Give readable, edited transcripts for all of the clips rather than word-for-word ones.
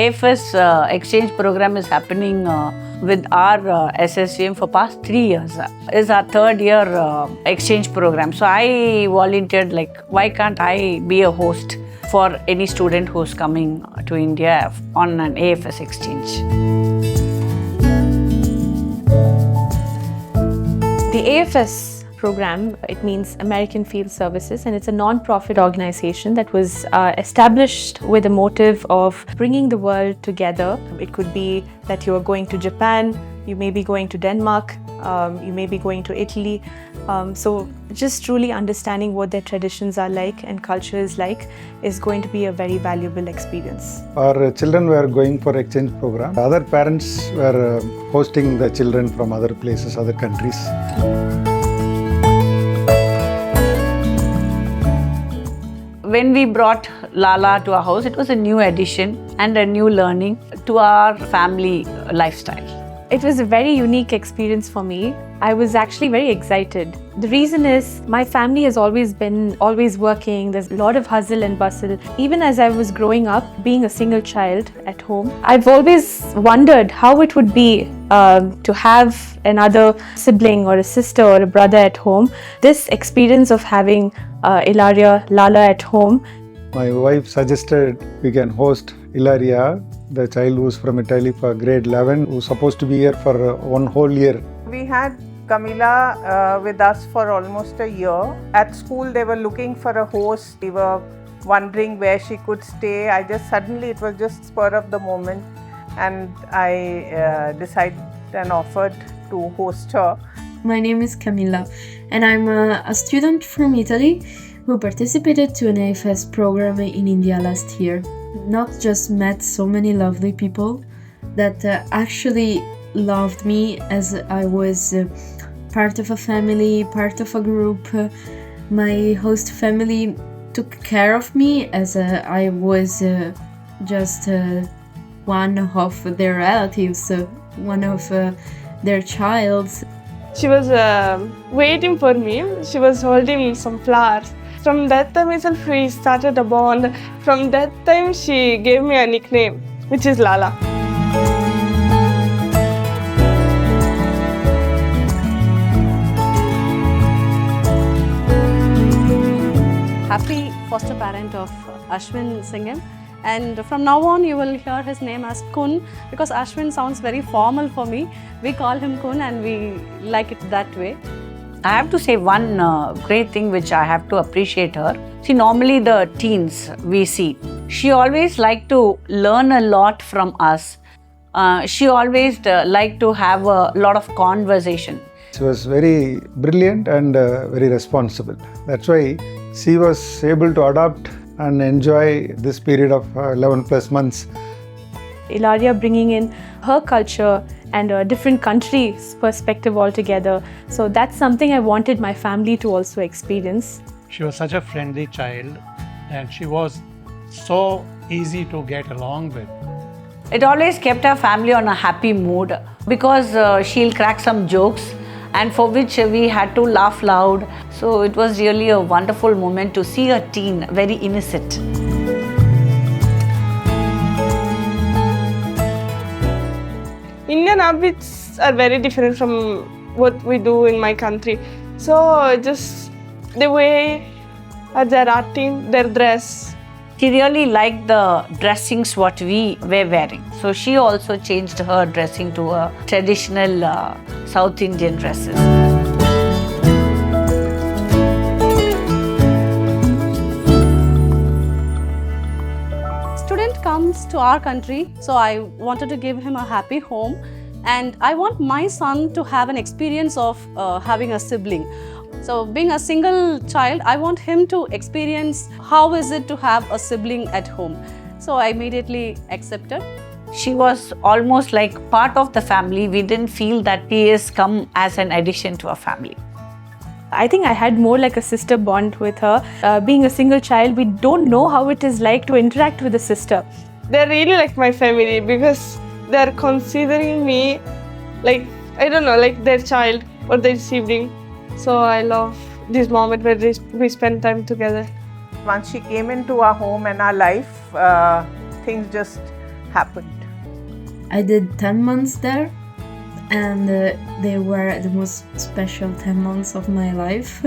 AFS exchange program is happening with our SSVM for past 3 years. It's our third year exchange program. So I volunteered, like, why can't I be a host for any student who's coming to India on an AFS exchange. The AFS program, it means American Field Services, and it's a non-profit organization that was established with the motive of bringing the world together. It could be that you are going to Japan, you may be going to Denmark, you may be going to Italy. So just truly understanding what their traditions are like and culture is like is going to be a very valuable experience. Our children were going for exchange program. Other parents were hosting the children from other places, other countries. When we brought Lala to our house, it was a new addition and a new learning to our family lifestyle. It was a very unique experience for me. I was actually very excited. The reason is my family has always been working. There's a lot of hustle and bustle. Even as I was growing up, being a single child at home, I've always wondered how it would be to have another sibling or a sister or a brother at home. This experience of having Ilaria, Lala at home. My wife suggested we can host Ilaria, the child who's from Italy for grade 11, who's supposed to be here for one whole year. We had Camila with us for almost a year. At school, they were looking for a host. We were wondering where she could stay. It was just spur of the moment, and I decided and offered to host her. My name is Camilla, and I'm a student from Italy who participated to an AFS program in India last year. Not just met so many lovely people that actually loved me as I was part of a family, part of a group. My host family took care of me as I was just one of their relatives, one of their childs. She was waiting for me. She was holding some flowers. From that time itself, we started a bond. From that time, she gave me a nickname, which is Lala. Happy foster parent of Ashwin Singham, and from now on you will hear his name as Kun, because Ashwin sounds very formal for me. We call him Kun and we like it that way. I have to say one great thing which I have to appreciate her. See, normally the teens we see, she always liked to learn a lot from us. She always liked to have a lot of conversation. She was very brilliant and very responsible. That's why she was able to adapt and enjoy this period of 11 plus months. Ilaria bringing in her culture and a different country's perspective altogether. So that's something I wanted my family to also experience. She was such a friendly child, and she was so easy to get along with. It always kept our family on a happy mood because she'll crack some jokes and for which we had to laugh loud. So it was really a wonderful moment to see a teen very innocent. Indian habits are very different from what we do in my country. So just the way they're acting, their dress. She really liked the dressings what we were wearing. So she also changed her dressing to a traditional South Indian dresses. Student comes to our country, so I wanted to give him a happy home, and I want my son to have an experience of having a sibling. So being a single child, I want him to experience how is it to have a sibling at home. So I immediately accepted. She was almost like part of the family. We didn't feel that he has come as an addition to our family. I think I had more like a sister bond with her. Being a single child, we don't know how it is like to interact with a sister. They're really like my family because they're considering me like, I don't know, like their child or their sibling. So I love this moment where we spend time together. Once she came into our home and our life, things just happened? I did 10 months there, and they were the most special 10 months of my life.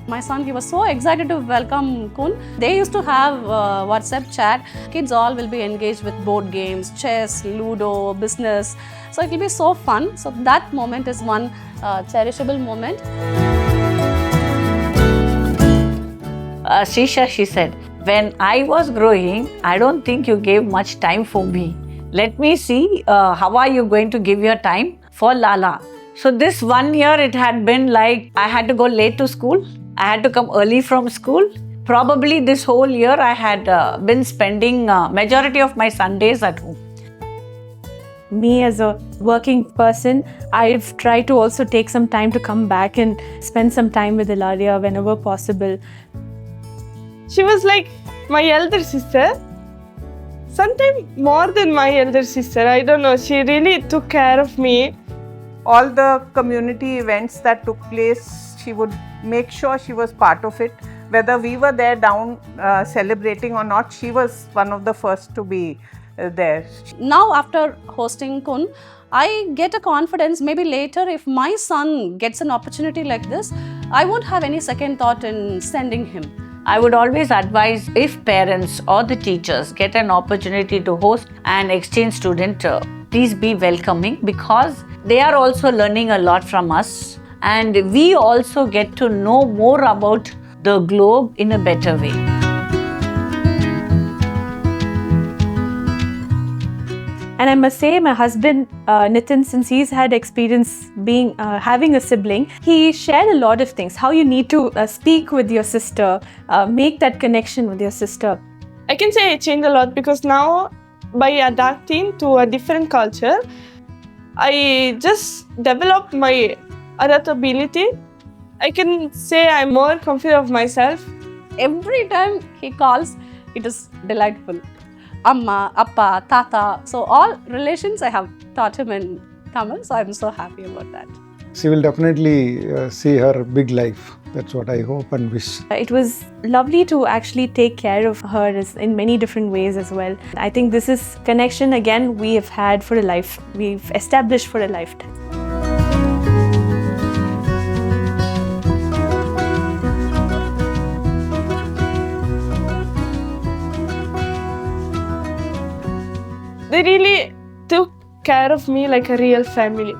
My son, he was so excited to welcome Kun. They used to have WhatsApp chat. Kids all will be engaged with board games, chess, Ludo, business. So it will be so fun. So that moment is one cherishable moment. Shisha, she said, when I was growing, I don't think you gave much time for me. Let me see, how are you going to give your time for Lala? So this 1 year, it had been like I had to go late to school. I had to come early from school. Probably this whole year, I had been spending majority of my Sundays at home. Me as a working person, I've tried to also take some time to come back and spend some time with Ilaria whenever possible. She was like my elder sister. Sometimes more than my elder sister. I don't know. She really took care of me. All the community events that took place, she would make sure she was part of it. Whether we were there down celebrating or not, she was one of the first to be there. Now after hosting Kun, I get a confidence, maybe later if my son gets an opportunity like this, I won't have any second thought in sending him. I would always advise if parents or the teachers get an opportunity to host an exchange student, please be welcoming, because they are also learning a lot from us, and we also get to know more about the globe in a better way. And I must say, my husband Nitin, since he's had experience being having a sibling, he shared a lot of things. How you need to speak with your sister, make that connection with your sister. I can say I changed a lot because now, by adapting to a different culture, I just developed my adaptability. I can say I'm more confident of myself. Every time he calls, it is delightful. Amma, Appa, Tata. So all relations I have taught him in Tamil. So I'm so happy about that. She will definitely see her big life. That's what I hope and wish. It was lovely to actually take care of her in many different ways as well. I think this is connection again we have had for a life. We've established for a lifetime. They really took care of me like a real family.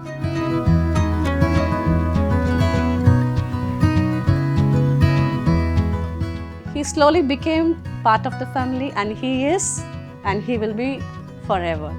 He slowly became part of the family, and he is, and he will be forever.